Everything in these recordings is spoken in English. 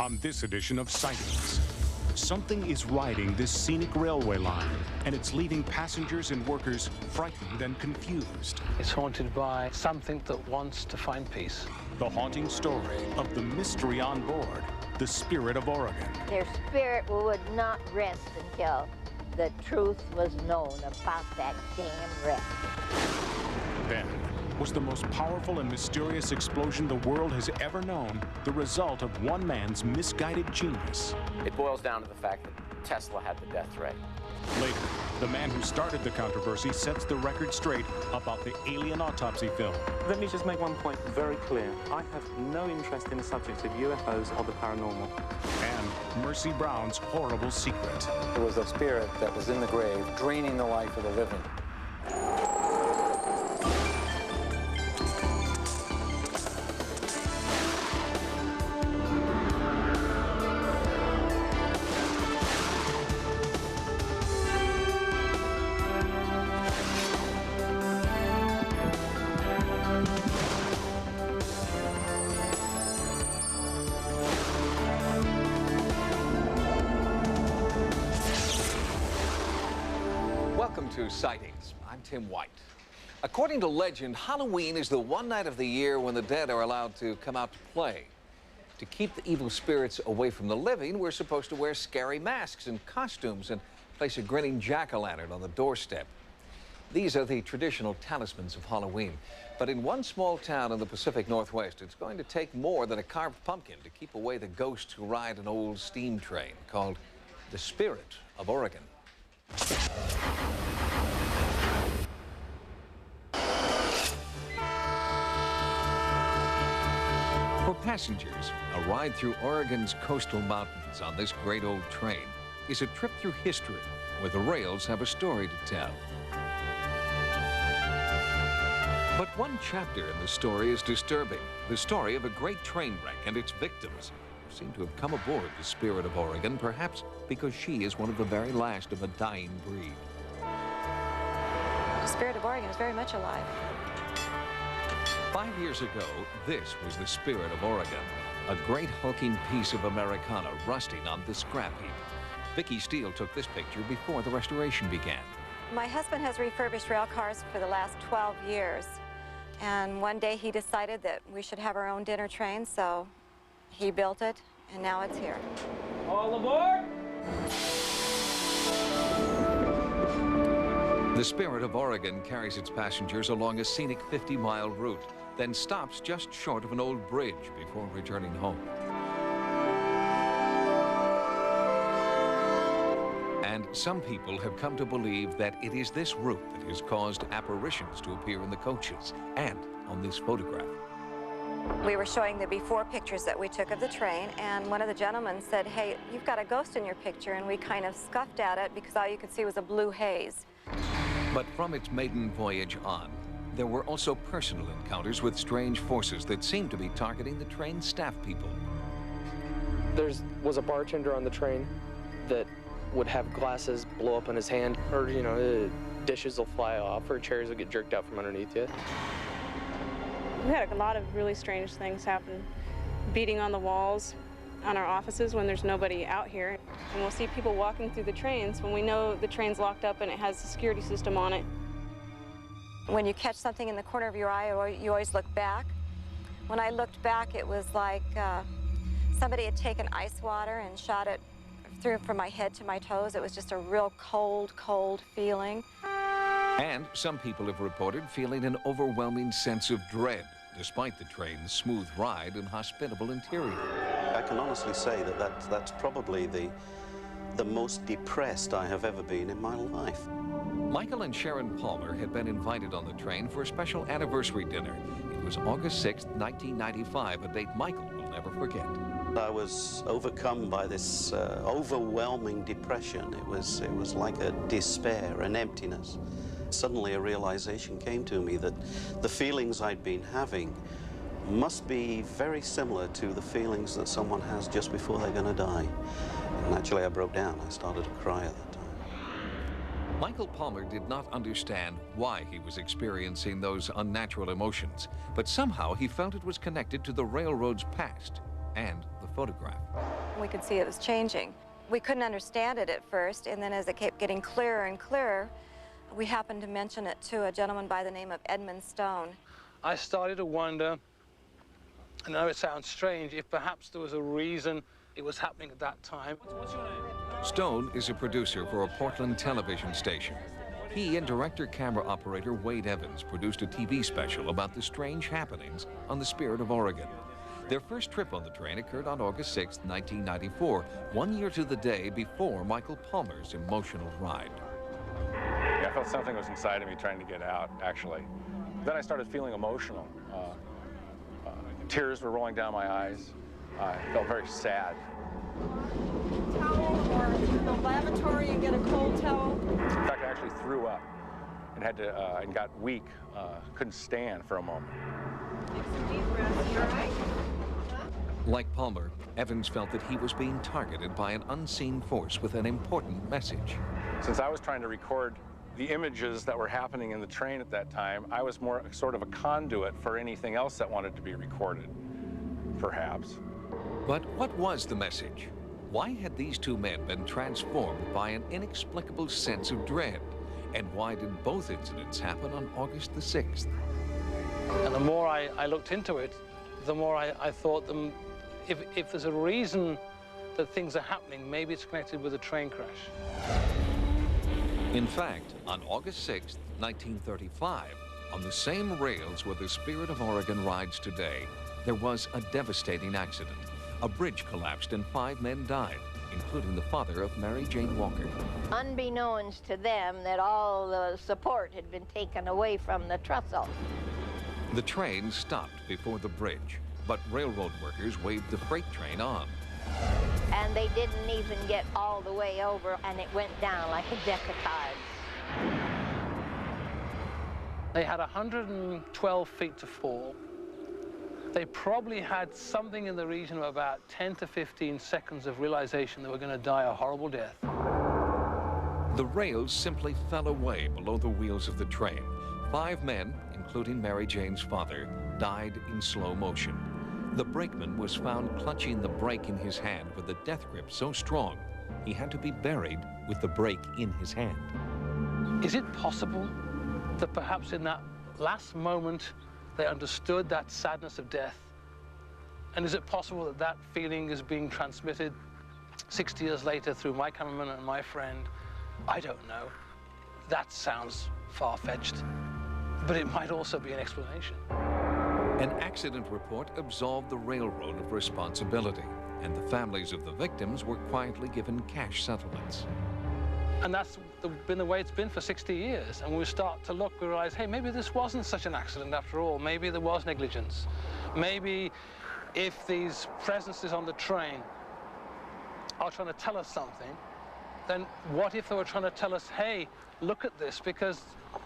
On this edition of Sightings, something is riding this scenic railway line, and it's leaving passengers and workers frightened and confused. It's haunted by something that wants to find peace. The haunting story of the mystery on board, the Spirit of Oregon. Their spirit would not rest until the truth was known about that damn wreck. Then, was the most powerful and mysterious explosion the world has ever known the result of one man's misguided genius? It boils down to the fact that Tesla had the death ray. Later, the man who started the controversy sets the record straight about the alien autopsy film. Let me just make one point very clear. I have no interest in the subject of UFOs or the paranormal. And Mercy Brown's horrible secret. It was a spirit that was in the grave, draining the life of the living. Welcome to Sightings. I'm Tim White. According to legend, Halloween is the one night of the year when the dead are allowed to come out to play. To keep the evil spirits away from the living, we're supposed to wear scary masks and costumes and place a grinning jack-o'-lantern on the doorstep. These are the traditional talismans of Halloween. But in one small town in the Pacific Northwest, it's going to take more than a carved pumpkin to keep away the ghosts who ride an old steam train called the Spirit of Oregon. For passengers, a ride through Oregon's coastal mountains on this great old train is a trip through history where the rails have a story to tell. But one chapter in the story is disturbing, the story of a great train wreck and its victims who seem to have come aboard the Spirit of Oregon, perhaps because she is one of the very last of a dying breed. The Spirit of Oregon is very much alive. 5 years ago, this was the Spirit of Oregon, a great hulking piece of Americana rusting on the scrap heap. Vicki Steele took this picture before the restoration began. My husband has refurbished rail cars for the last 12 years. And one day he decided that we should have our own dinner train, so he built it, and now it's here. All aboard! The Spirit of Oregon carries its passengers along a scenic 50-mile route, then stops just short of an old bridge before returning home. And some people have come to believe that it is this route that has caused apparitions to appear in the coaches and on this photograph. We were showing the before pictures that we took of the train, and one of the gentlemen said, "Hey, you've got a ghost in your picture," and we kind of scuffed at it because all you could see was a blue haze. But from its maiden voyage on, there were also personal encounters with strange forces that seemed to be targeting the train's staff people. There was a bartender on the train that would have glasses blow up in his hand, or, you know, dishes will fly off, or chairs will get jerked out from underneath you. We had a lot of really strange things happen. Beating on the walls on our offices when there's nobody out here. And we'll see people walking through the trains when we know the train's locked up and it has a security system on it. When you catch something in the corner of your eye, you always look back. When I looked back, it was like somebody had taken ice water and shot it through from my head to my toes. It was just a real cold, cold feeling. And some people have reported feeling an overwhelming sense of dread, despite the train's smooth ride and hospitable interior. I can honestly say that that's probably the most depressed I have ever been in my life. Michael and Sharon Palmer had been invited on the train for a special anniversary dinner. It was August 6th, 1995, a date Michael will never forget. I was overcome by this overwhelming depression. It was like a despair, an emptiness. Suddenly a realization came to me that the feelings I'd been having must be very similar to the feelings that someone has just before they're going to die. And naturally I broke down. I started to cry at that time. Michael Palmer did not understand why he was experiencing those unnatural emotions, but somehow he felt it was connected to the railroad's past and the photograph. We could see it was changing. We couldn't understand it at first, and then as it kept getting clearer and clearer, we happened to mention it to a gentleman by the name of Edmund Stone. I started to wonder, I know it sounds strange, if perhaps there was a reason it was happening at that time. What's your name? Stone is a producer for a Portland television station. He and director-camera operator Wade Evans produced a TV special about the strange happenings on the Spirit of Oregon. Their first trip on the train occurred on August 6, 1994, 1 year to the day before Michael Palmer's emotional ride. Yeah, I felt something was inside of me trying to get out, actually. Then I started feeling emotional. Tears were rolling down my eyes. I felt very sad. Towel or the lavatory and get a cold towel? In fact, I actually threw up and had to and got weak. Couldn't stand for a moment. Take some deep breaths. You all right? Like Palmer, Evans felt that he was being targeted by an unseen force with an important message. Since I was trying to record the images that were happening in the train at that time, I was more sort of a conduit for anything else that wanted to be recorded, perhaps. But what was the message? Why had these two men been transformed by an inexplicable sense of dread? And why did both incidents happen on August the 6th? And the more I looked into it, the more I thought if there's a reason that things are happening, maybe it's connected with a train crash. In fact, on August 6, 1935, on the same rails where the Spirit of Oregon rides today, there was a devastating accident. A bridge collapsed and 5 men died, including the father of Mary Jane Walker. Unbeknownst to them that all the support had been taken away from the trestle. The train stopped before the bridge, but railroad workers waved the freight train on. And they didn't even get all the way over, and it went down like a deck of cards. They had 112 feet to fall. They probably had something in the region of about 10 to 15 seconds of realization they were going to die a horrible death. The rails simply fell away below the wheels of the train. 5 men, including Mary Jane's father, died in slow motion. The brakeman was found clutching the brake in his hand with a death grip so strong he had to be buried with the brake in his hand. Is it possible that perhaps in that last moment they understood that sadness of death? And is it possible that that feeling is being transmitted 60 years later through my cameraman and my friend? I don't know. That sounds far-fetched, but it might also be an explanation. An accident report absolved the railroad of responsibility, and the families of the victims were quietly given cash settlements. And that's been the way it's been for 60 years. And when we start to look, we realize, hey, maybe this wasn't such an accident after all. Maybe there was negligence. Maybe if these presences on the train are trying to tell us something, then what if they were trying to tell us, hey, look at this, because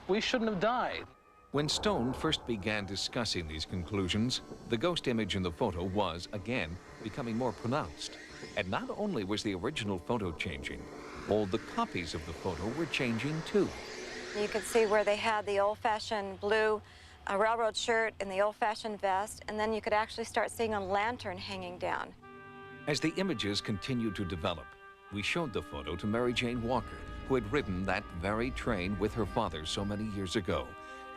we shouldn't have died? When Stone first began discussing these conclusions, the ghost image in the photo was, again, becoming more pronounced. And not only was the original photo changing, all the copies of the photo were changing too. You could see where they had the old-fashioned blue railroad shirt and the old-fashioned vest, and then you could actually start seeing a lantern hanging down. As the images continued to develop, we showed the photo to Mary Jane Walker, who had ridden that very train with her father so many years ago.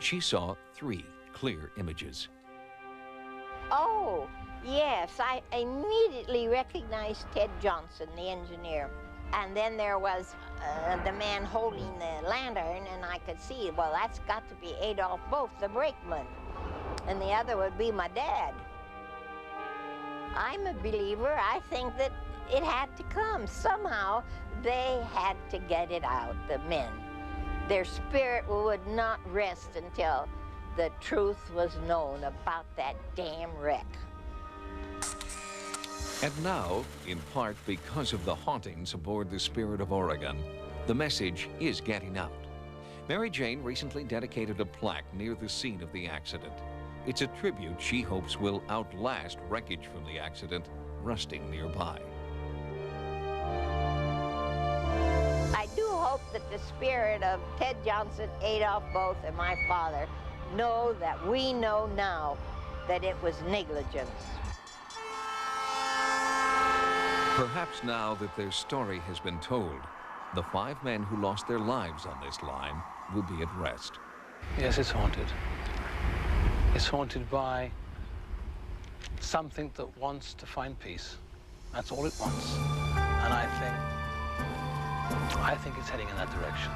She saw 3 clear images. Oh, yes, I immediately recognized Ted Johnson, the engineer. And then there was the man holding the lantern, and I could see, well, that's got to be Adolph Both, the brakeman. And the other would be my dad. I'm a believer. I think that it had to come. Somehow, they had to get it out, the men. Their spirit would not rest until the truth was known about that damn wreck. And now, in part because of the hauntings aboard the Spirit of Oregon, the message is getting out. Mary Jane recently dedicated a plaque near the scene of the accident. It's a tribute she hopes will outlast wreckage from the accident rusting nearby. I do hope that the spirit of Ted Johnson, Adolph Both, and my father know that we know now that it was negligence. Perhaps now that their story has been told, the 5 men who lost their lives on this line will be at rest. Yes, it's haunted. It's haunted by something that wants to find peace. That's all it wants. And I think it's heading in that direction.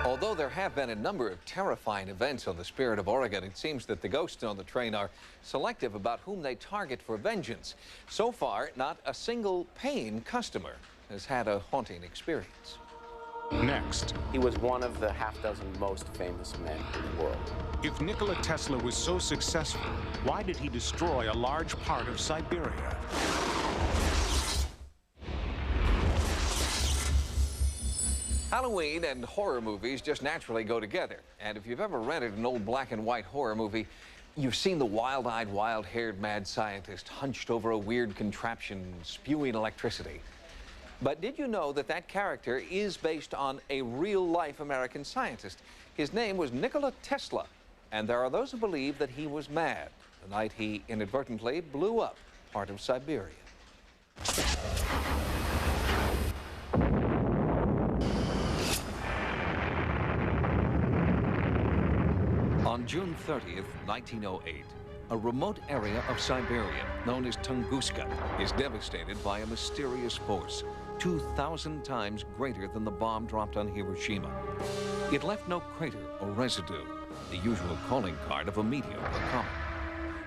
Although there have been a number of terrifying events on the Spirit of Oregon, it seems that the ghosts on the train are selective about whom they target for vengeance. So far, not a single paying customer has had a haunting experience. Next. He was one of the half-dozen most famous men in the world. If Nikola Tesla was so successful, why did he destroy a large part of Siberia? Halloween and horror movies just naturally go together. And if you've ever rented an old black and white horror movie, you've seen the wild-eyed, wild-haired mad scientist hunched over a weird contraption spewing electricity. But did you know that that character is based on a real-life American scientist? His name was Nikola Tesla, and there are those who believe that he was mad the night he inadvertently blew up part of Siberia. On June 30th, 1908, a remote area of Siberia known as Tunguska is devastated by a mysterious force 2,000 times greater than the bomb dropped on Hiroshima. It left no crater or residue, the usual calling card of a meteor or comet.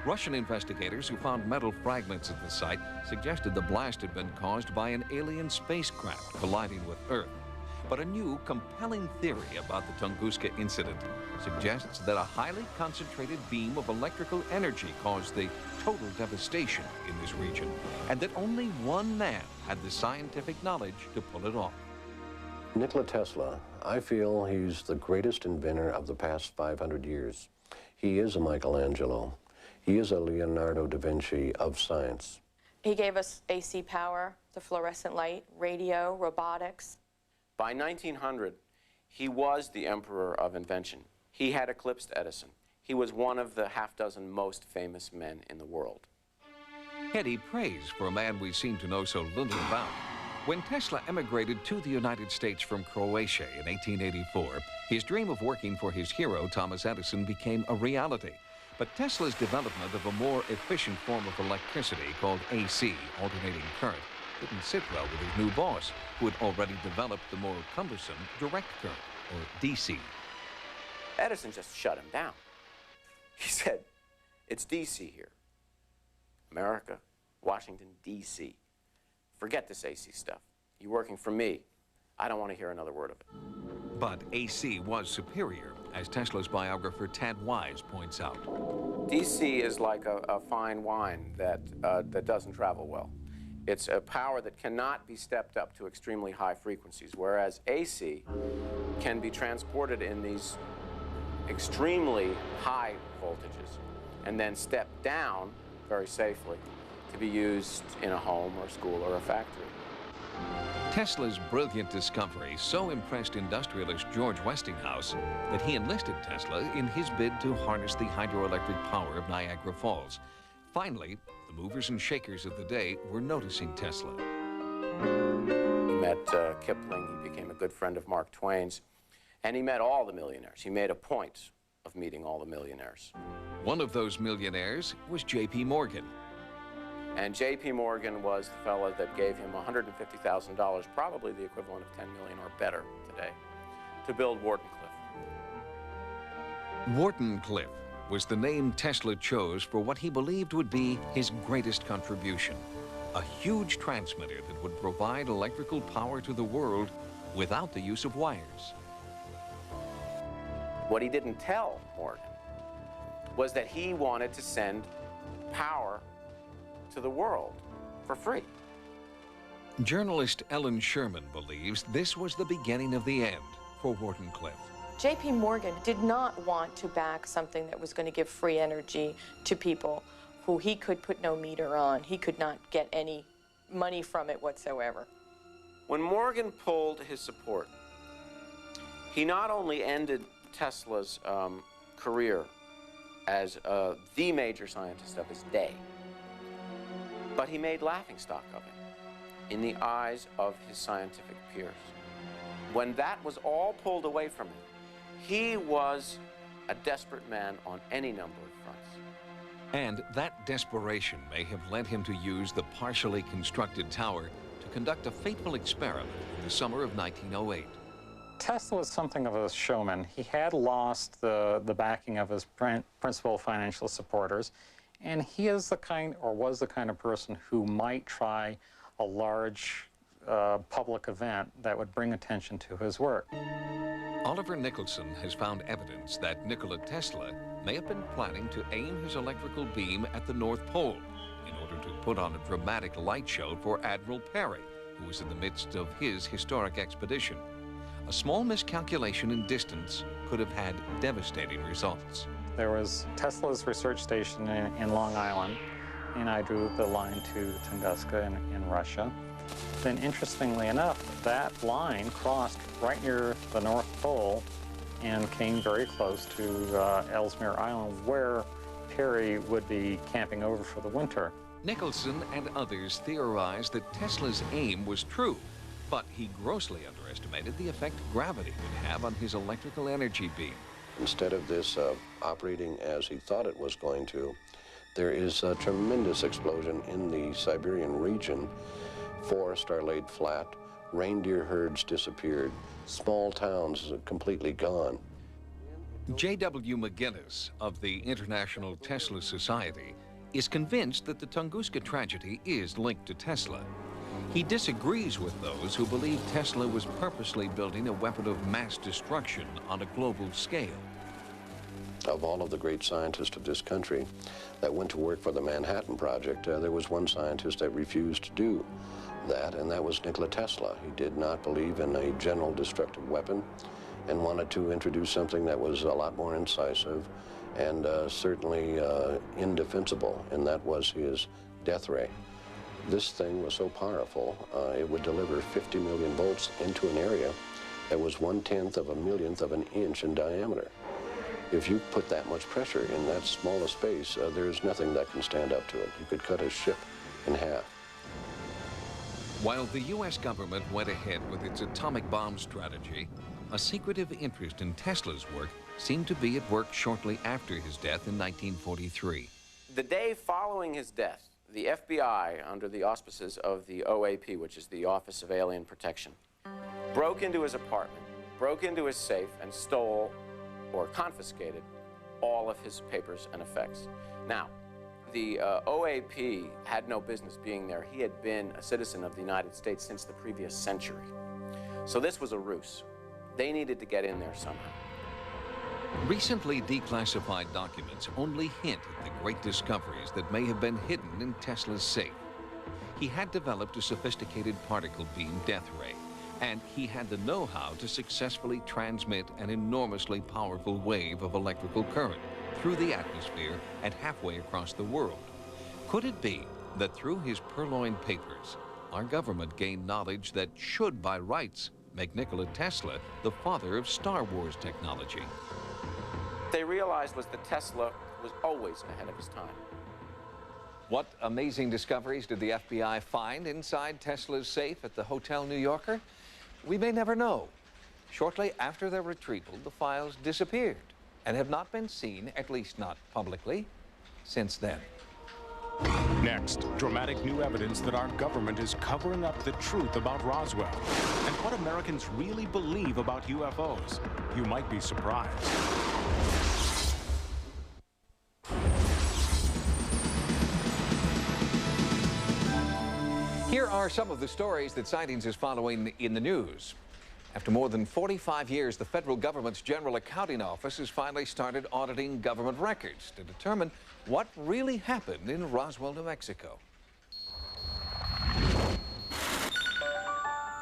Russian investigators who found metal fragments at the site suggested the blast had been caused by an alien spacecraft colliding with Earth. But a new, compelling theory about the Tunguska incident suggests that a highly concentrated beam of electrical energy caused the total devastation in this region, and that only one man had the scientific knowledge to pull it off. Nikola Tesla, I feel he's the greatest inventor of the past 500 years. He is a Michelangelo. He is a Leonardo da Vinci of science. He gave us AC power, the fluorescent light, radio, robotics. By 1900, he was the emperor of invention. He had eclipsed Edison. He was one of the half-dozen most famous men in the world. Heady praise for a man we seem to know so little about. When Tesla emigrated to the United States from Croatia in 1884, his dream of working for his hero, Thomas Edison, became a reality. But Tesla's development of a more efficient form of electricity called AC, alternating current, didn't sit well with his new boss, who had already developed the more cumbersome direct current, or DC. Edison just shut him down. He said, "It's DC here. America, Washington, DC. Forget this AC stuff. You're working for me. I don't want to hear another word of it." But AC was superior, as Tesla's biographer Tad Wise points out. DC is like a fine wine that doesn't travel well. It's a power that cannot be stepped up to extremely high frequencies, whereas AC can be transported in these extremely high voltages and then stepped down very safely to be used in a home or school or a factory. Tesla's brilliant discovery so impressed industrialist George Westinghouse that he enlisted Tesla in his bid to harness the hydroelectric power of Niagara Falls. Finally, the movers and shakers of the day were noticing Tesla. He met Kipling, he became a good friend of Mark Twain's, and he met all the millionaires. He made a point of meeting all the millionaires. One of those millionaires was J.P. Morgan. And J.P. Morgan was the fellow that gave him $150,000, probably the equivalent of $10 million or better today, to build Wardenclyffe. Wardenclyffe was the name Tesla chose for what he believed would be his greatest contribution, a huge transmitter that would provide electrical power to the world without the use of wires. What he didn't tell Morgan was that he wanted to send power to the world for free. Journalist Ellen Sherman believes this was the beginning of the end for Wardenclyffe. J.P. Morgan did not want to back something that was going to give free energy to people who he could put no meter on. He could not get any money from it whatsoever. When Morgan pulled his support, he not only ended Tesla's career as the major scientist of his day, But he made laughingstock of it in the eyes of his scientific peers. When that was all pulled away from him, he was a desperate man on any number of fronts. And that desperation may have led him to use the partially constructed tower to conduct a fateful experiment in the summer of 1908. Tesla was something of a showman. He had lost the backing of his principal financial supporters, and he is the kind, or was the kind of person who might try a large public event that would bring attention to his work. Oliver Nicholson has found evidence that Nikola Tesla may have been planning to aim his electrical beam at the North Pole in order to put on a dramatic light show for Admiral Peary, who was in the midst of his historic expedition. A small miscalculation in distance could have had devastating results. There was Tesla's research station in Long Island, and I drew the line to Tunguska in Russia. Then, interestingly enough, that line crossed right near the North Pole and came very close to Ellesmere Island, where Peary would be camping over for the winter. Nicholson and others theorized that Tesla's aim was true, but he grossly underestimated the effect gravity would have on his electrical energy beam. Instead of this operating as he thought it was going to, there is a tremendous explosion in the Siberian region. Forests are laid flat, reindeer herds disappeared, small towns completely gone. J.W. McGinnis of the International Tesla Society is convinced that the Tunguska tragedy is linked to Tesla. He disagrees with those who believe Tesla was purposely building a weapon of mass destruction on a global scale. Of all of the great scientists of this country that went to work for the Manhattan Project, there was one scientist that refused to do that, and that was Nikola Tesla. He did not believe in a general destructive weapon and wanted to introduce something that was a lot more incisive and certainly indefensible, and that was his death ray. This thing was so powerful, it would deliver 50 million volts into an area that was 1/10 of a millionth of an inch in diameter. If you put that much pressure in that small a space, there's nothing that can stand up to it. You could cut a ship in half. While the U.S. government went ahead with its atomic bomb strategy, a secretive interest in Tesla's work seemed to be at work shortly after his death in 1943. The day following his death, the FBI, under the auspices of the OAP, which is the Office of Alien Protection, broke into his apartment, broke into his safe, and stole or confiscated all of his papers and effects. Now, the OAP had no business being there. He had been a citizen of the United States since the previous century. So this was a ruse. They needed to get in there somehow. Recently declassified documents only hint at the great discoveries that may have been hidden in Tesla's safe. He had developed a sophisticated particle beam death ray, and he had the know-how to successfully transmit an enormously powerful wave of electrical current through the atmosphere and halfway across the world. Could it be that through his purloined papers, our government gained knowledge that should, by rights, make Nikola Tesla the father of Star Wars technology? What they realized was that Tesla was always ahead of his time. What amazing discoveries did the FBI find inside Tesla's safe at the Hotel New Yorker? We may never know. Shortly after their retrieval, the files disappeared and have not been seen, at least not publicly, since then. Next, dramatic new evidence that our government is covering up the truth about Roswell and what Americans really believe about UFOs. You might be surprised. Here are some of the stories that Sightings is following in the news. After more than 45 years, the federal government's General Accounting Office has finally started auditing government records to determine what really happened in Roswell, New Mexico.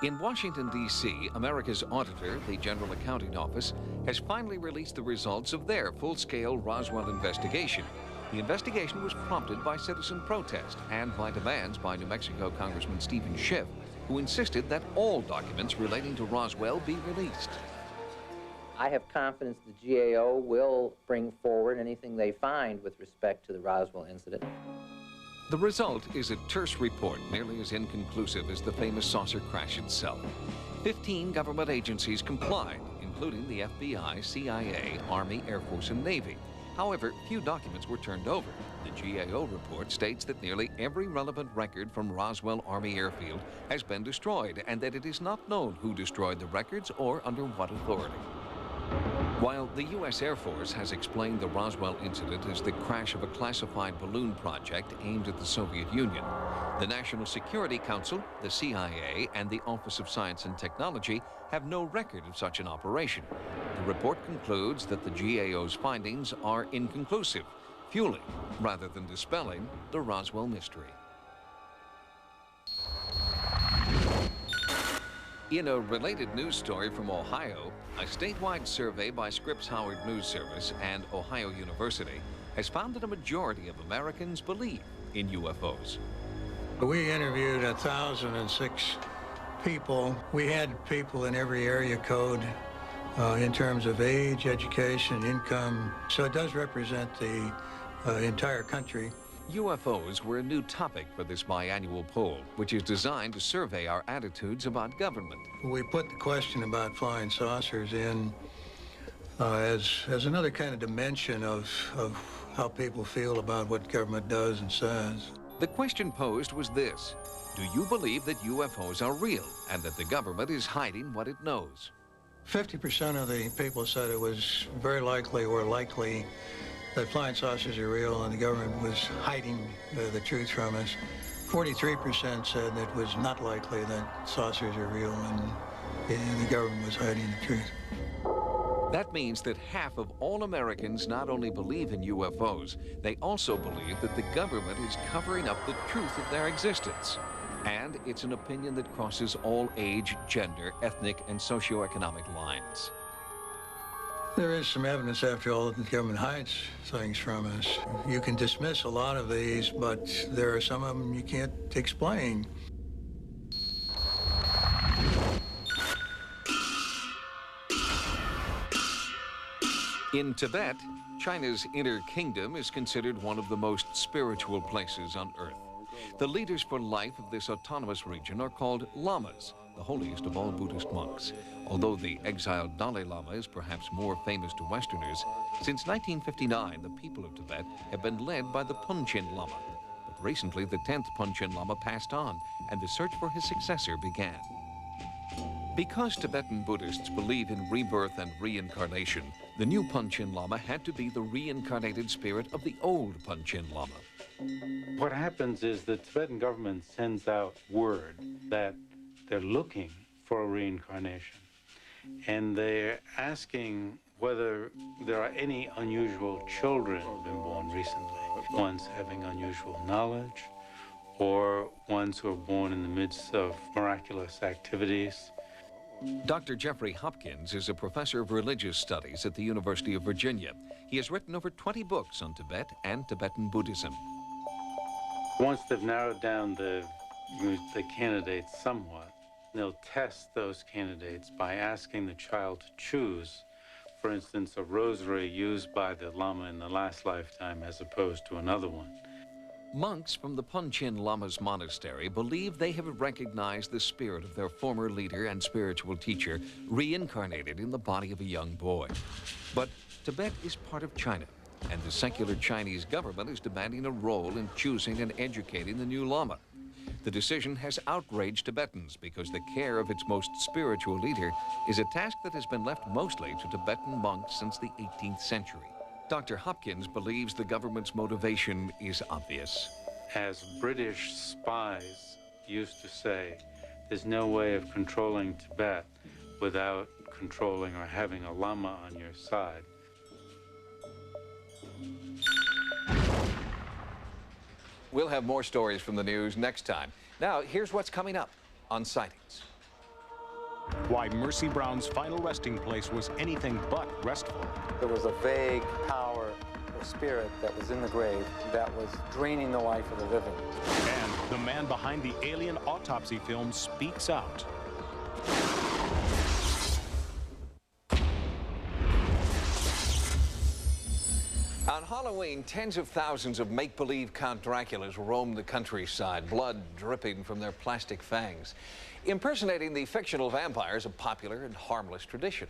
In Washington, D.C., America's auditor, the General Accounting Office, has finally released the results of their full-scale Roswell investigation. The investigation was prompted by citizen protest and by demands by New Mexico Congressman Stephen Schiff, who insisted that all documents relating to Roswell be released. I have confidence the GAO will bring forward anything they find with respect to the Roswell incident. The result is a terse report, nearly as inconclusive as the famous saucer crash itself. 15 government agencies complied, including the FBI, CIA, Army, Air Force, and Navy. However, few documents were turned over. The GAO report states that nearly every relevant record from Roswell Army Airfield has been destroyed, and that it is not known who destroyed the records or under what authority. While the U.S. Air Force has explained the Roswell incident as the crash of a classified balloon project aimed at the Soviet Union, the National Security Council, the CIA, and the Office of Science and Technology have no record of such an operation. The report concludes that the GAO's findings are inconclusive, fueling rather than dispelling the Roswell mystery. In a related news story from Ohio, a statewide survey by Scripps Howard News Service and Ohio University has found that a majority of Americans believe in UFOs. We interviewed 1,006 people. We had people in every area code in terms of age, education, income. So it does represent the entire country. UFOs were a new topic for this biannual poll, which is designed to survey our attitudes about government. We put the question about flying saucers in as another kind of dimension of how people feel about what government does and says. The question posed was this: do you believe that UFOs are real and that the government is hiding what it knows? 50% of the people said it was very likely or likely that flying saucers are real and the government was hiding the truth from us. 43% said that it was not likely that saucers are real and the government was hiding the truth. That means that half of all Americans not only believe in UFOs, they also believe that the government is covering up the truth of their existence. And it's an opinion that crosses all age, gender, ethnic, and socioeconomic lines. There is some evidence, after all, that the government hides things from us. You can dismiss a lot of these, but there are some of them you can't explain. In Tibet, China's inner kingdom is considered one of the most spiritual places on Earth. The leaders for life of this autonomous region are called lamas, the holiest of all Buddhist monks. Although the exiled Dalai Lama is perhaps more famous to Westerners, since 1959, the people of Tibet have been led by the Panchen Lama. But recently, the 10th Panchen Lama passed on, and the search for his successor began. Because Tibetan Buddhists believe in rebirth and reincarnation, the new Panchen Lama had to be the reincarnated spirit of the old Panchen Lama. What happens is the Tibetan government sends out word that they're looking for a reincarnation. And they're asking whether there are any unusual children who have been born recently. Ones having unusual knowledge, or ones who are born in the midst of miraculous activities. Dr. Jeffrey Hopkins is a professor of religious studies at the University of Virginia. He has written over 20 books on Tibet and Tibetan Buddhism. Once they've narrowed down the candidates somewhat, they'll test those candidates by asking the child to choose, for instance, a rosary used by the Lama in the last lifetime as opposed to another one. Monks from the Panchen Lama's monastery believe they have recognized the spirit of their former leader and spiritual teacher reincarnated in the body of a young boy. But Tibet is part of China, and the secular Chinese government is demanding a role in choosing and educating the new Lama. The decision has outraged Tibetans because the care of its most spiritual leader is a task that has been left mostly to Tibetan monks since the 18th century. Dr. Hopkins believes the government's motivation is obvious. As British spies used to say, there's no way of controlling Tibet without controlling or having a Lama on your side. We'll have more stories from the news next time. Now, here's what's coming up on Sightings. Why Mercy Brown's final resting place was anything but restful. There was a vague power or spirit that was in the grave that was draining the life of the living. And the man behind the alien autopsy film speaks out. On Halloween, tens of thousands of make-believe Count Draculas roam the countryside, blood dripping from their plastic fangs. Impersonating the fictional vampire is a popular and harmless tradition.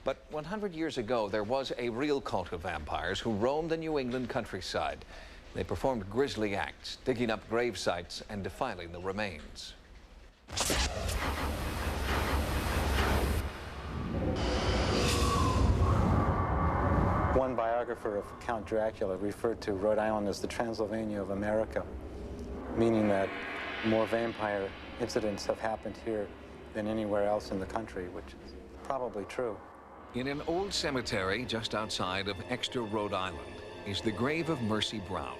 But 100 years ago, there was a real cult of vampires who roamed the New England countryside. They performed grisly acts, digging up grave sites and defiling the remains. One biographer of Count Dracula referred to Rhode Island as the Transylvania of America, meaning that more vampire incidents have happened here than anywhere else in the country, which is probably true. In an old cemetery just outside of Exeter, Rhode Island, is the grave of Mercy Brown.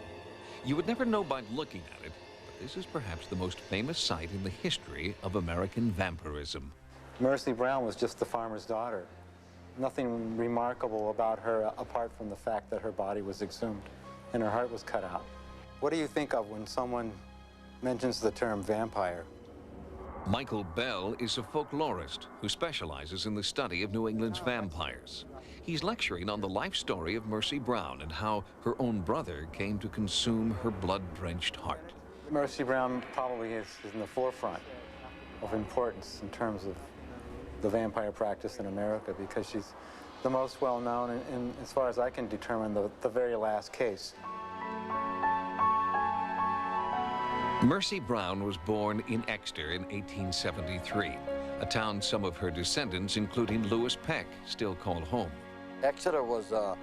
You would never know by looking at it, but this is perhaps the most famous site in the history of American vampirism. Mercy Brown was just the farmer's daughter. Nothing remarkable about her apart from the fact that her body was exhumed and her heart was cut out. What do you think of when someone mentions the term vampire? Michael Bell is a folklorist who specializes in the study of New England's vampires. He's lecturing on the life story of Mercy Brown and how her own brother came to consume her blood-drenched heart. Mercy Brown probably is in the forefront of importance in terms of the vampire practice in America because she's the most well-known and, as far as I can determine, the very last case. Mercy Brown was born in Exeter in 1873, a town some of her descendants, including Lewis Peck, still call home. Exeter was a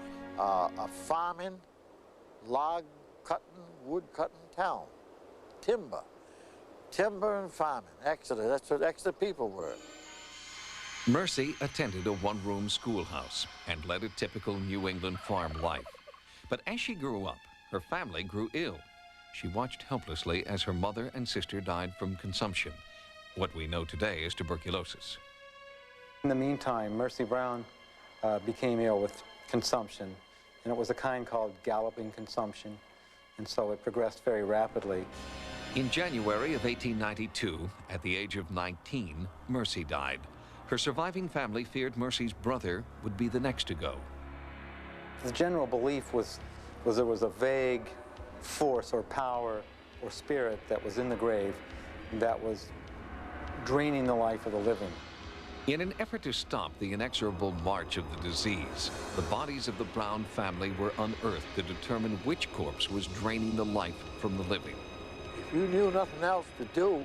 farming, log-cutting, wood-cutting town. Timber and farming. Exeter, that's what Exeter people were. Mercy attended a one-room schoolhouse and led a typical New England farm life. But as she grew up, her family grew ill. She watched helplessly as her mother and sister died from consumption, what we know today as tuberculosis. In the meantime, Mercy Brown became ill with consumption, and it was a kind called galloping consumption, and so it progressed very rapidly. In January of 1892, at the age of 19, Mercy died. Her surviving family feared Mercy's brother would be the next to go. The general belief was there was a vague force or power or spirit that was in the grave that was draining the life of the living. In an effort to stop the inexorable march of the disease, the bodies of the Brown family were unearthed to determine which corpse was draining the life from the living. If you knew nothing else to do,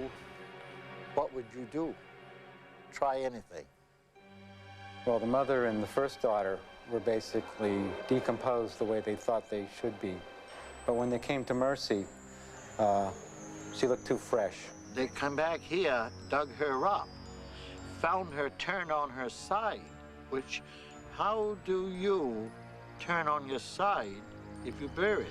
what would you do? Try anything. Well, the mother and the first daughter were basically decomposed the way they thought they should be. But when they came to Mercy, she looked too fresh. They come back here, dug her up, found her turned on her side, which, how do you turn on your side if you're buried?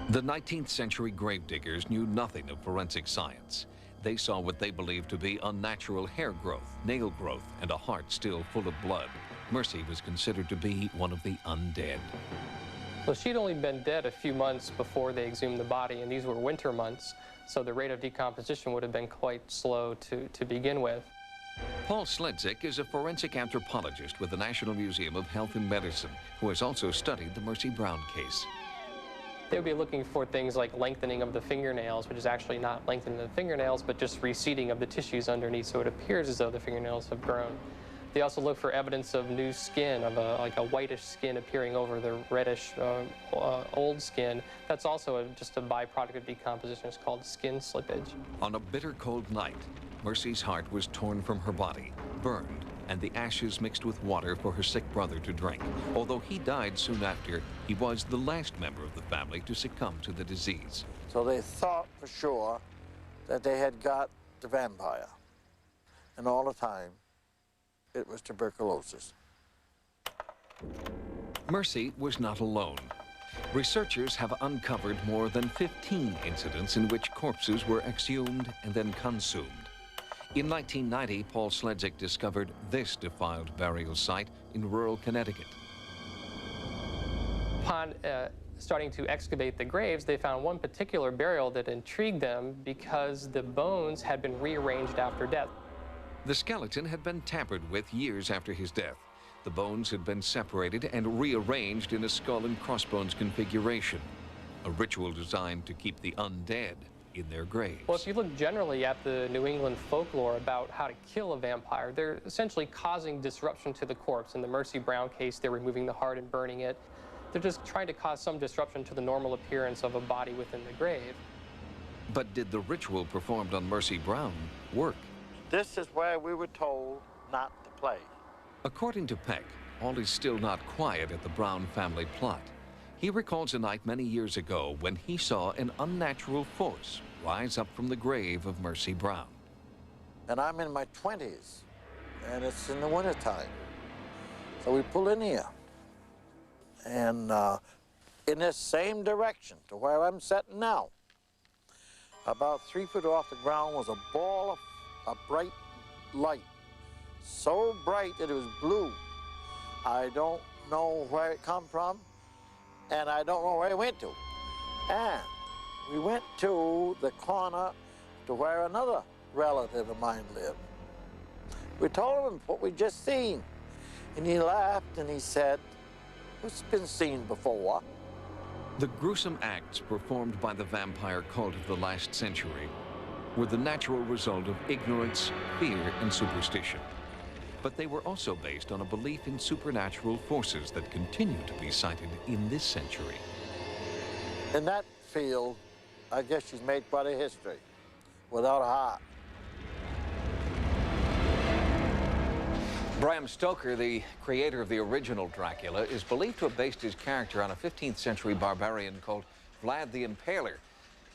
The 19th century gravediggers knew nothing of forensic science. They saw what they believed to be unnatural hair growth, nail growth, and a heart still full of blood. Mercy was considered to be one of the undead. Well, she'd only been dead a few months before they exhumed the body, and these were winter months, so the rate of decomposition would have been quite slow to begin with. Paul Sledzik is a forensic anthropologist with the National Museum of Health and Medicine, who has also studied the Mercy Brown case. They would be looking for things like lengthening of the fingernails, which is actually not lengthening the fingernails, but just receding of the tissues underneath, so it appears as though the fingernails have grown. They also look for evidence of new skin, of like a whitish skin appearing over the reddish old skin. That's also just a byproduct of decomposition. It's called skin slippage. On a bitter cold night, Mercy's heart was torn from her body, burned, and the ashes mixed with water for her sick brother to drink. Although he died soon after, he was the last member of the family to succumb to the disease. So they thought for sure that they had got the vampire. And all the time, it was tuberculosis. Mercy was not alone. Researchers have uncovered more than 15 incidents in which corpses were exhumed and then consumed. In 1990, Paul Sledzik discovered this defiled burial site in rural Connecticut. Upon starting to excavate the graves, they found one particular burial that intrigued them because the bones had been rearranged after death. The skeleton had been tampered with years after his death. The bones had been separated and rearranged in a skull and crossbones configuration, a ritual designed to keep the undead in their graves. Well, if you look generally at the New England folklore about how to kill a vampire, they're essentially causing disruption to the corpse. In the Mercy Brown case, they're removing the heart and burning it. They're just trying to cause some disruption to the normal appearance of a body within the grave. But did the ritual performed on Mercy Brown work? This is where we were told not to play. According to Peck, all is still not quiet at the Brown family plot. He recalls a night many years ago when he saw an unnatural force rise up from the grave of Mercy Brown. And I'm in my 20s, and it's in the wintertime. So we pull in here. And in this same direction to where I'm sitting now, about 3 feet off the ground was a ball of bright light. So bright that it was blue. I don't know where it come from, and I don't know where it went to. And we went to the corner to where another relative of mine lived. We told him what we just seen, and he laughed and he said, "It's been seen before." The gruesome acts performed by the vampire cult of the last century were the natural result of ignorance, fear, and superstition. But they were also based on a belief in supernatural forces that continue to be cited in this century. In that field, I guess she's made quite a history, without a heart. Bram Stoker, the creator of the original Dracula, is believed to have based his character on a 15th century barbarian called Vlad the Impaler.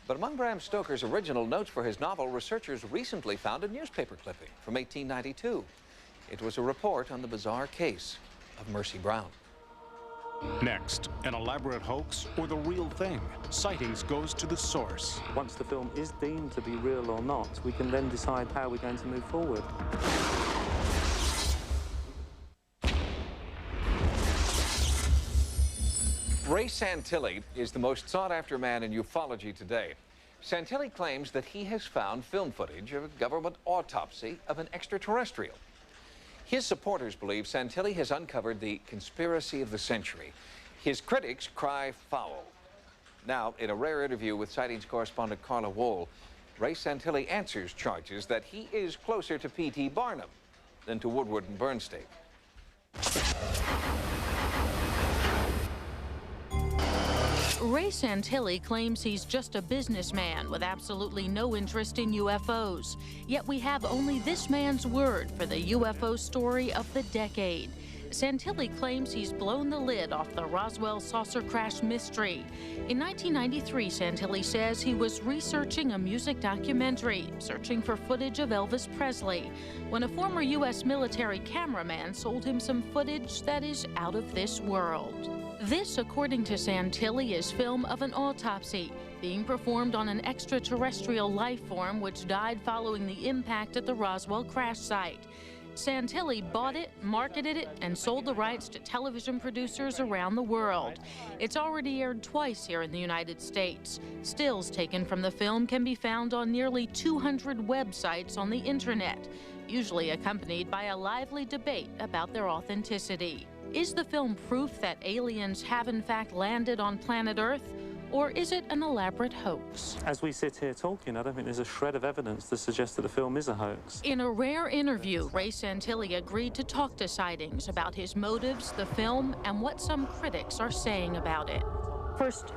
But among Bram Stoker's original notes for his novel, researchers recently found a newspaper clipping from 1892. It was a report on the bizarre case of Mercy Brown. Next, an elaborate hoax or the real thing? Sightings goes to the source. Once the film is deemed to be real or not, we can then decide how we're going to move forward. Ray Santilli is the most sought-after man in ufology today. Santilli claims that he has found film footage of a government autopsy of an extraterrestrial. His supporters believe Santilli has uncovered the conspiracy of the century. His critics cry foul. Now, in a rare interview with Sightings correspondent Carla Wohl, Ray Santilli answers charges that he is closer to P.T. Barnum than to Woodward and Bernstein. Ray Santilli claims he's just a businessman with absolutely no interest in UFOs. Yet we have only this man's word for the UFO story of the decade. Santilli claims he's blown the lid off the Roswell saucer crash mystery. In 1993, Santilli says he was researching a music documentary, searching for footage of Elvis Presley, when a former U.S. military cameraman sold him some footage that is out of this world. This, according to Santilli, is film of an autopsy being performed on an extraterrestrial life form which died following the impact at the Roswell crash site. Santilli bought it, marketed it, and sold the rights to television producers around the world. It's already aired twice here in the United States. Stills taken from the film can be found on nearly 200 websites on the internet, usually accompanied by a lively debate about their authenticity. Is the film proof that aliens have in fact landed on planet Earth? Or is it an elaborate hoax? As we sit here talking, I don't think there's a shred of evidence to suggest that the film is a hoax. In a rare interview, Ray Santilli agreed to talk to Sightings about his motives, the film, and what some critics are saying about it. First,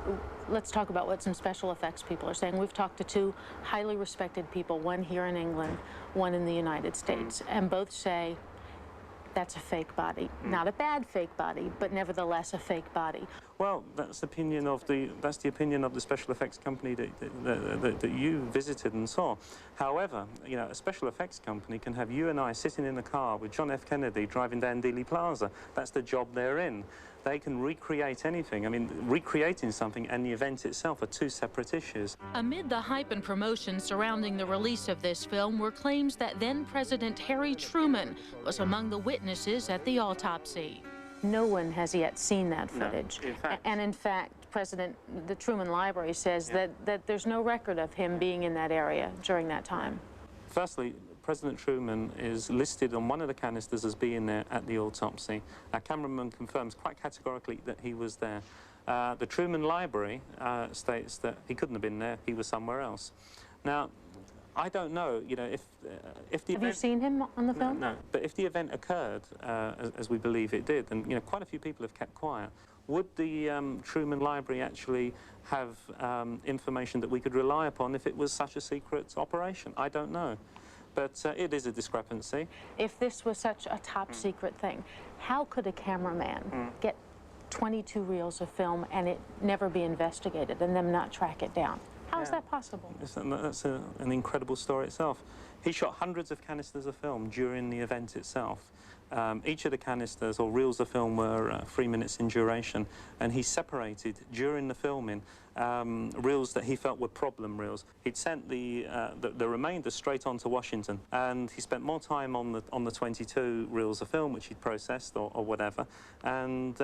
let's talk about what some special effects people are saying. We've talked to two highly respected people, one here in England, one in the United States, and both say that's a fake body. Not a bad fake body, but nevertheless a fake body. Well, that's the opinion of the special effects company that you visited and saw. However, you know, a special effects company can have you and I sitting in the car with John F. Kennedy driving down Dealey Plaza. That's the job they're in. They can recreate anything. I mean, recreating something and the event itself are two separate issues. Amid the hype and promotion surrounding the release of this film were claims that then-President Harry Truman was among the witnesses at the autopsy. No one has yet seen that footage. No, in fact. And in fact, the Truman Library says that there's no record of him being in that area during that time. Firstly, President Truman is listed on one of the canisters as being there at the autopsy. Our cameraman confirms quite categorically that he was there. The Truman Library states that he couldn't have been there, he was somewhere else. Now, I don't know, you know, if the Have you seen him on the film? No, but if the event occurred, as we believe it did, and, you know, quite a few people have kept quiet, would the Truman Library actually have information that we could rely upon if it was such a secret operation? I don't know. But it is a discrepancy. If this was such a top secret thing, how could a cameraman get 22 reels of film and it never be investigated and them not track it down? How is that possible? That's an incredible story itself. He shot hundreds of canisters of film during the event itself. Each of the canisters or reels of film were 3 minutes in duration, and he separated during the filming reels that he felt were problem reels. He'd sent the remainder straight on to Washington, and he spent more time on the 22 reels of film which he'd processed or whatever. And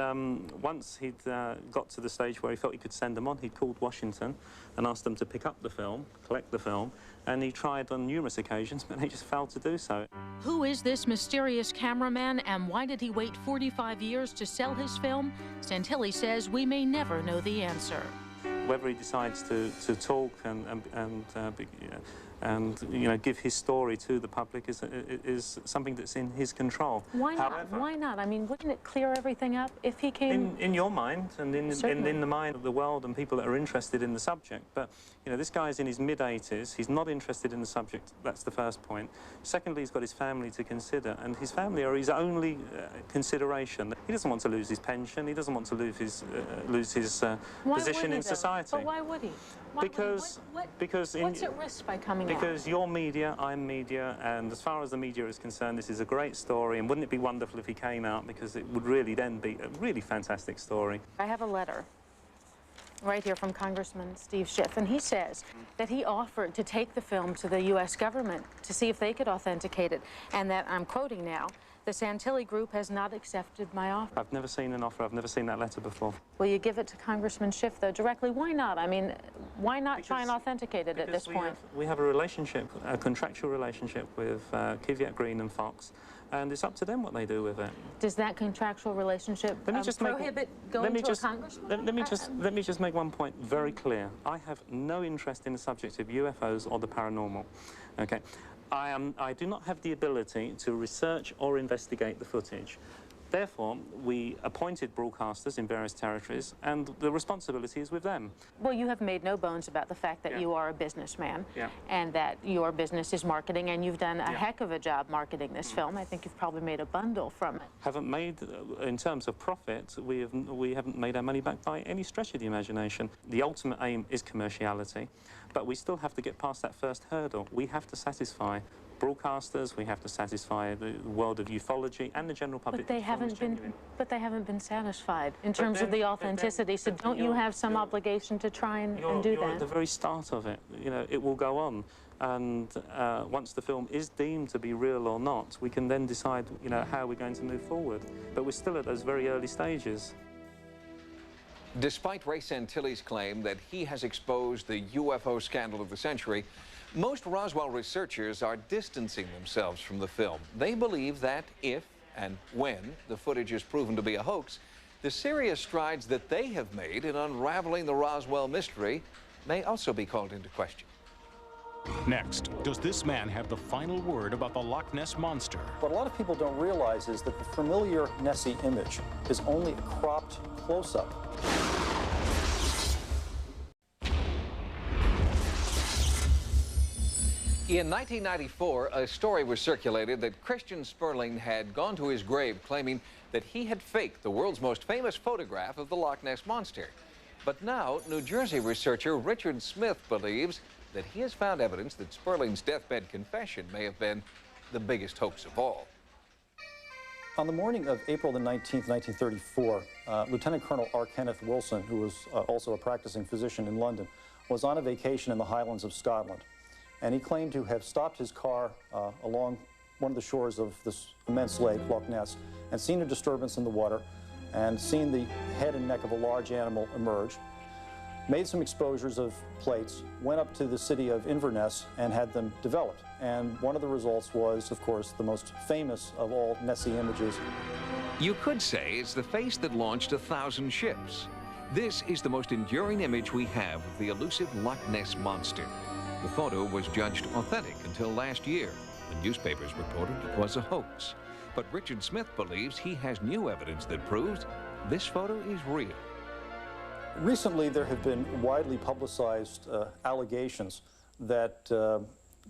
once he'd got to the stage where he felt he could send them on, he'd called Washington and asked them to pick up the film, collect the film, and he tried on numerous occasions, but he just failed to do so. Who is this mysterious cameraman, and why did he wait 45 years to sell his film? Santilli says we may never know the answer. Whether he decides to talk and you know, give his story to the public is something that's in his control. Why not? However, Why not? I mean, wouldn't it clear everything up if he came? in your mind and in the mind of the world and people that are interested in the subject. But you know, this guy's in his mid-80s. He's not interested in the subject. That's the first point. Secondly, he's got his family to consider, and his family are his only consideration. He doesn't want to lose his pension. He doesn't want to lose his position in society. But why would he? Because what's at risk by coming out? Because you're media, I'm media, and as far as the media is concerned, this is a great story, and wouldn't it be wonderful if he came out, because it would really then be a really fantastic story. I have a letter right here from Congressman Steve Schiff, and he says that he offered to take the film to the U.S. government to see if they could authenticate it, and that, I'm quoting now, the Santilli Group has not accepted my offer. I've never seen an offer. I've never seen that letter before. Will you give it to Congressman Schiff, though, directly? Why not? I mean, why not try and authenticate it at this point? We have a relationship, a contractual relationship with Kvyat Green and Fox, and it's up to them what they do with it. Does that contractual relationship prohibit going to a congressman? Let me just make one point very clear. I have no interest in the subject of UFOs or the paranormal. Okay. I do not have the ability to research or investigate the footage. Therefore, we appointed broadcasters in various territories, and the responsibility is with them. Well, you have made no bones about the fact that you are a businessman, and that your business is marketing, and you've done a heck of a job marketing this film. I think you've probably made a bundle from it. Haven't made, in terms of profit, we haven't made our money back by any stretch of the imagination. The ultimate aim is commerciality, but we still have to get past that first hurdle. We have to satisfy broadcasters, we have to satisfy the world of ufology and the general public. But they haven't been satisfied in terms of the authenticity. So don't you have some obligation to try and do You're that? at the very start of it. You know, it will go on, and once the film is deemed to be real or not, we can then decide, you know, how we're going to move forward. But we're still at those very early stages. Despite Ray Santilli's claim that he has exposed the UFO scandal of the century, most Roswell researchers are distancing themselves from the film. They believe that if and when the footage is proven to be a hoax, the serious strides that they have made in unraveling the Roswell mystery may also be called into question. Next, does this man have the final word about the Loch Ness Monster? What a lot of people don't realize is that the familiar Nessie image is only a cropped close-up. In 1994, a story was circulated that Christian Sperling had gone to his grave claiming that he had faked the world's most famous photograph of the Loch Ness Monster. But now, New Jersey researcher Richard Smith believes that he has found evidence that Sperling's deathbed confession may have been the biggest hoax of all. On the morning of April the 19th, 1934, Lieutenant Colonel R. Kenneth Wilson, who was also a practicing physician in London, was on a vacation in the Highlands of Scotland. And he claimed to have stopped his car along one of the shores of this immense lake, Loch Ness, and seen a disturbance in the water, and seen the head and neck of a large animal emerge. made some exposures of plates, went up to the city of Inverness and had them developed. And one of the results was, of course, the most famous of all Nessie images. You could say it's the face that launched 1,000 ships. This is the most enduring image we have of the elusive Loch Ness Monster. The photo was judged authentic until last year, when newspapers reported it was a hoax. But Richard Smith believes he has new evidence that proves this photo is real. Recently, there have been widely publicized allegations that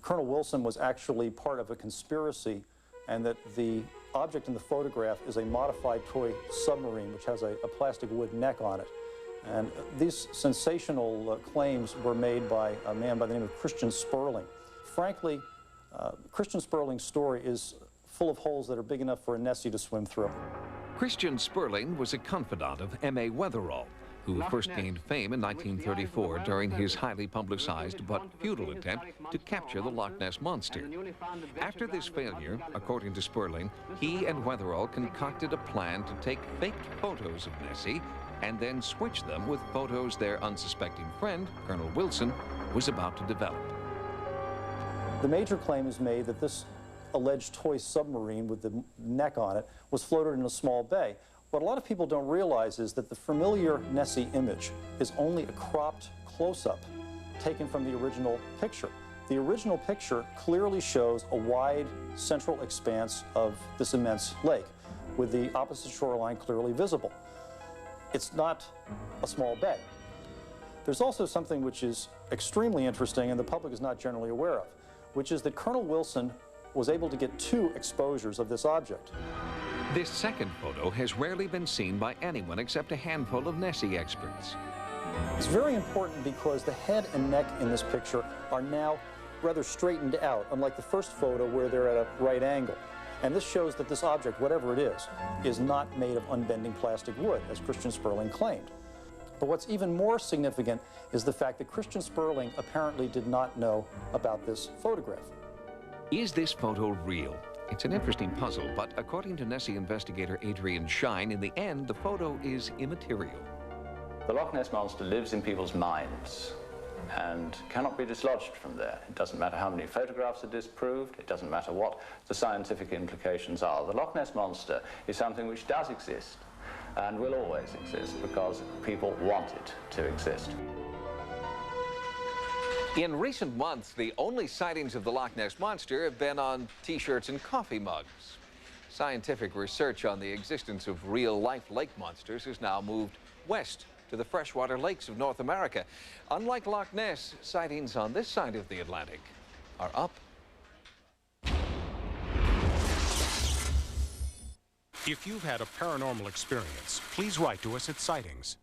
Colonel Wilson was actually part of a conspiracy and that the object in the photograph is a modified toy submarine which has a plastic wood neck on it. And these sensational claims were made by a man by the name of Christian Sperling. Frankly, Christian Sperling's story is full of holes that are big enough for a Nessie to swim through. Christian Sperling was a confidant of M.A. Wetherall, who first gained fame in 1934 during his highly publicized but futile attempt to capture the Loch Ness Monster. After this failure, according to Sperling, he and Wetherall concocted a plan to take faked photos of Nessie and then switch them with photos their unsuspecting friend, Colonel Wilson, was about to develop. The major claim is made that this alleged toy submarine with the neck on it was floated in a small bay. What a lot of people don't realize is that the familiar Nessie image is only a cropped close-up taken from the original picture. The original picture clearly shows a wide central expanse of this immense lake with the opposite shoreline clearly visible. It's not a small bay. There's also something which is extremely interesting and the public is not generally aware of, which is that Colonel Wilson was able to get 2 exposures of this object. This second photo has rarely been seen by anyone except a handful of Nessie experts. It's very important because the head and neck in this picture are now rather straightened out, unlike the first photo where they're at a right angle. And this shows that this object, whatever it is not made of unbending plastic wood, as Christian Sperling claimed. But what's even more significant is the fact that Christian Sperling apparently did not know about this photograph. Is this photo real? It's an interesting puzzle, but according to Nessie investigator Adrian Shine, in the end, the photo is immaterial. The Loch Ness Monster lives in people's minds and cannot be dislodged from there. It doesn't matter how many photographs are disproved, it doesn't matter what the scientific implications are. The Loch Ness Monster is something which does exist and will always exist because people want it to exist. In recent months, the only sightings of the Loch Ness Monster have been on T-shirts and coffee mugs. Scientific research on the existence of real-life lake monsters has now moved west to the freshwater lakes of North America. Unlike Loch Ness, sightings on this side of the Atlantic are up. If you've had a paranormal experience, please write to us at Sightings.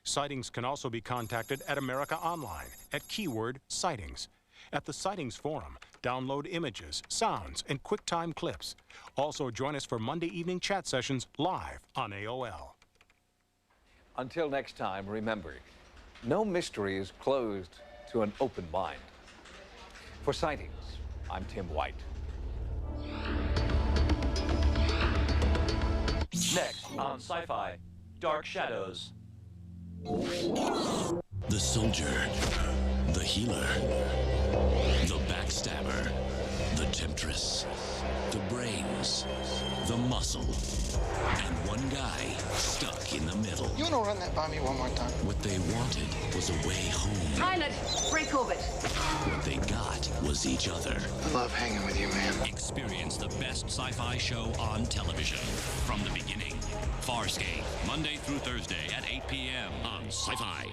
Sightings can also be contacted at America Online at keyword Sightings. At the Sightings Forum, download images, sounds, and QuickTime clips. Also join us for Monday evening chat sessions live on AOL. Until next time, remember, no mystery is closed to an open mind. For Sightings, I'm Tim White. Next on Sci-Fi, Dark Shadows. The soldier, the healer, the backstabber, the temptress, the brains, the muscle, and one guy stuck in the middle. You want to run that by me one more time? What they wanted was a way home. Pilot, break orbit. What they got was each other. I love hanging with you, man. Experience the best sci-fi show on television from the beginning. Farscape, Monday through Thursday at 8 p.m. on Sci-Fi.